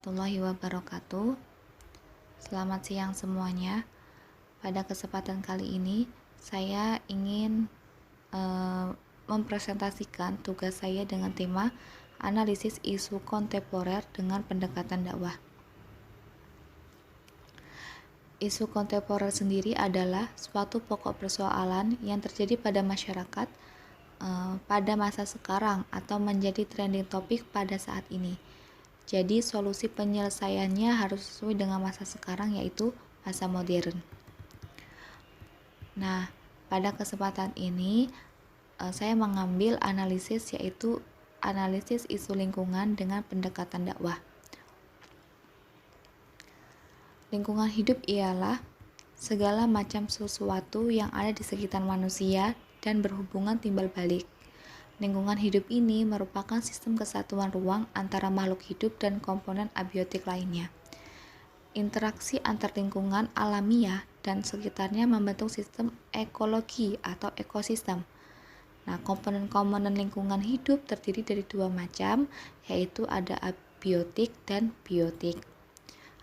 Warahmatullahi wabarakatuh. Selamat siang semuanya. Pada kesempatan kali ini saya ingin mempresentasikan tugas saya dengan tema analisis isu kontemporer dengan pendekatan dakwah. Isu kontemporer sendiri adalah suatu pokok persoalan yang terjadi pada masyarakat pada masa sekarang atau menjadi trending topik pada saat ini. Jadi solusi penyelesaiannya harus sesuai dengan masa sekarang, yaitu masa modern. Nah, pada kesempatan ini saya mengambil analisis, yaitu analisis isu lingkungan dengan pendekatan dakwah. Lingkungan hidup ialah segala macam sesuatu yang ada di sekitar manusia dan berhubungan timbal balik. Lingkungan hidup ini merupakan sistem kesatuan ruang antara makhluk hidup dan komponen abiotik lainnya. Interaksi antar lingkungan alamiah dan sekitarnya membentuk sistem ekologi atau ekosistem. Nah, komponen-komponen lingkungan hidup terdiri dari dua macam, yaitu ada abiotik dan biotik.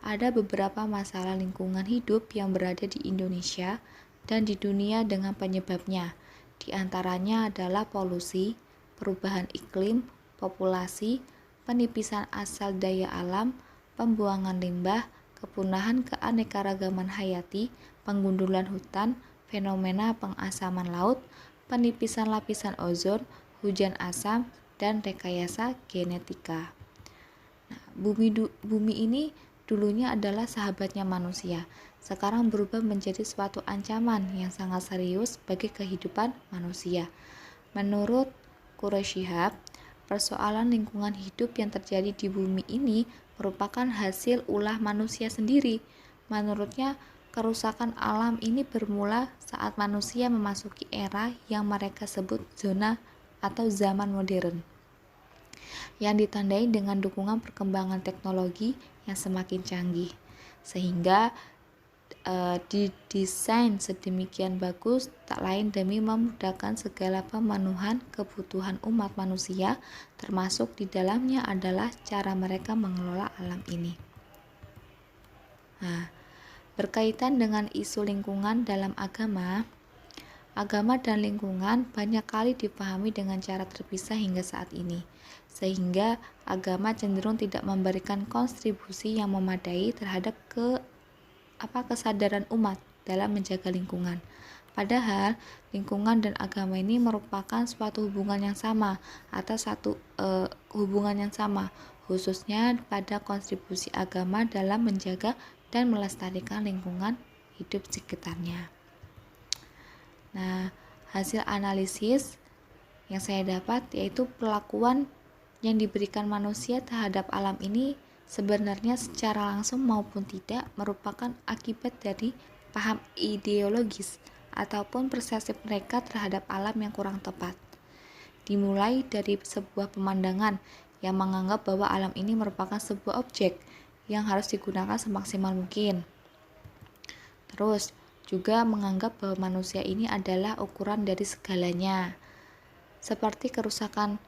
Ada beberapa masalah lingkungan hidup yang berada di Indonesia dan di dunia dengan penyebabnya. Di antaranya adalah polusi, perubahan iklim, populasi, penipisan asal daya alam, pembuangan limbah, kepunahan keanekaragaman hayati, penggundulan hutan, fenomena pengasaman laut, penipisan lapisan ozon, hujan asam, dan rekayasa genetika. Nah, bumi ini dulunya adalah sahabatnya manusia, sekarang berubah menjadi suatu ancaman yang sangat serius bagi kehidupan manusia. Menurut Quraish Shihab, persoalan lingkungan hidup yang terjadi di bumi ini merupakan hasil ulah manusia sendiri. Menurutnya, kerusakan alam ini bermula saat manusia memasuki era yang mereka sebut zona atau zaman modern, yang ditandai dengan dukungan perkembangan teknologi yang semakin canggih, sehingga didesain sedemikian bagus tak lain demi memudahkan segala pemenuhan kebutuhan umat manusia, termasuk di dalamnya adalah cara mereka mengelola alam ini. Nah, berkaitan dengan isu lingkungan dalam agama dan lingkungan banyak kali dipahami dengan cara terpisah hingga saat ini, sehingga agama cenderung tidak memberikan kontribusi yang memadai terhadap kesadaran umat dalam menjaga lingkungan. Padahal lingkungan dan agama ini merupakan suatu hubungan yang sama atau hubungan yang sama, khususnya pada kontribusi agama dalam menjaga dan melestarikan lingkungan hidup sekitarnya. Nah, hasil analisis yang saya dapat yaitu perlakuan yang diberikan manusia terhadap alam ini sebenarnya secara langsung maupun tidak merupakan akibat dari paham ideologis ataupun persepsi mereka terhadap alam yang kurang tepat. Dimulai dari sebuah pemandangan yang menganggap bahwa alam ini merupakan sebuah objek yang harus digunakan semaksimal mungkin. Terus juga menganggap bahwa manusia ini adalah ukuran dari segalanya. Seperti kerusakan,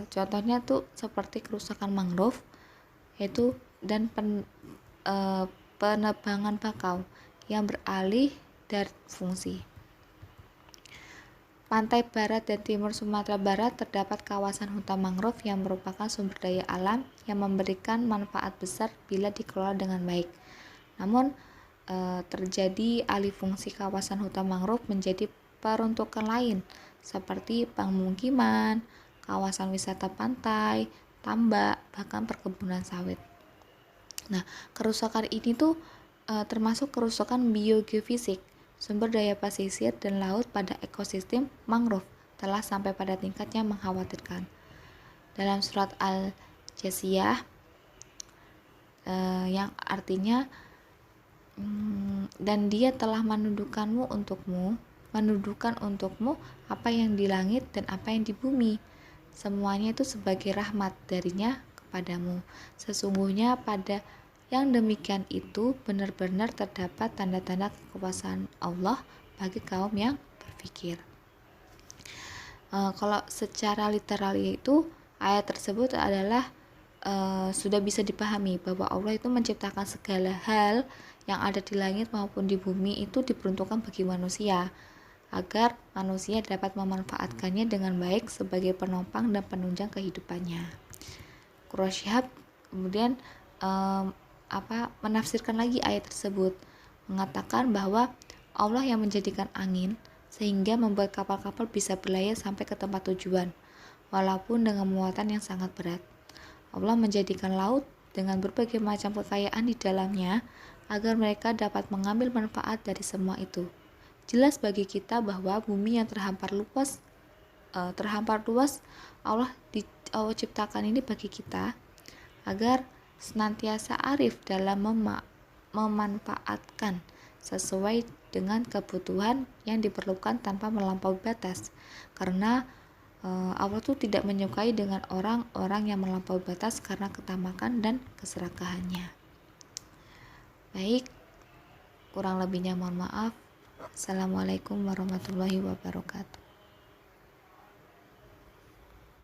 contohnya tuh seperti kerusakan mangrove, yaitu dan penebangan bakau yang beralih dari fungsi. Pantai barat dan timur Sumatera Barat terdapat kawasan hutan mangrove yang merupakan sumber daya alam yang memberikan manfaat besar bila dikelola dengan baik. Namun terjadi alih fungsi kawasan hutan mangrove menjadi peruntukan lain seperti pemukiman, kawasan wisata pantai, tambak, bahkan perkebunan sawit. Nah, kerusakan ini tuh termasuk kerusakan biogeofisik. Sumber daya pesisir dan laut pada ekosistem mangrove telah sampai pada tingkat yang mengkhawatirkan. Dalam surat Al-Jasiyah yang artinya dan dia telah menundukkan untukmu apa yang di langit dan apa yang di bumi. Semuanya itu sebagai rahmat darinya kepadamu. Sesungguhnya pada yang demikian itu benar-benar terdapat tanda-tanda kekuasaan Allah bagi kaum yang berpikir. Kalau secara literal itu ayat tersebut adalah sudah bisa dipahami bahwa Allah itu menciptakan segala hal yang ada di langit maupun di bumi itu diperuntukkan bagi manusia, agar manusia dapat memanfaatkannya dengan baik sebagai penopang dan penunjang kehidupannya. Quraish Shihab kemudian menafsirkan lagi ayat tersebut, mengatakan bahwa Allah yang menjadikan angin sehingga membuat kapal-kapal bisa berlayar sampai ke tempat tujuan, walaupun dengan muatan yang sangat berat. Allah menjadikan laut dengan berbagai macam kekayaan di dalamnya agar mereka dapat mengambil manfaat dari semua itu. Jelas bagi kita bahwa bumi yang terhampar luas Allah ciptakan ini bagi kita agar senantiasa arif dalam memanfaatkan sesuai dengan kebutuhan yang diperlukan tanpa melampaui batas, karena Allah tuh tidak menyukai dengan orang-orang yang melampaui batas karena ketamakan dan keserakahannya. Baik, kurang lebihnya mohon maaf. Assalamualaikum warahmatullahi wabarakatuh.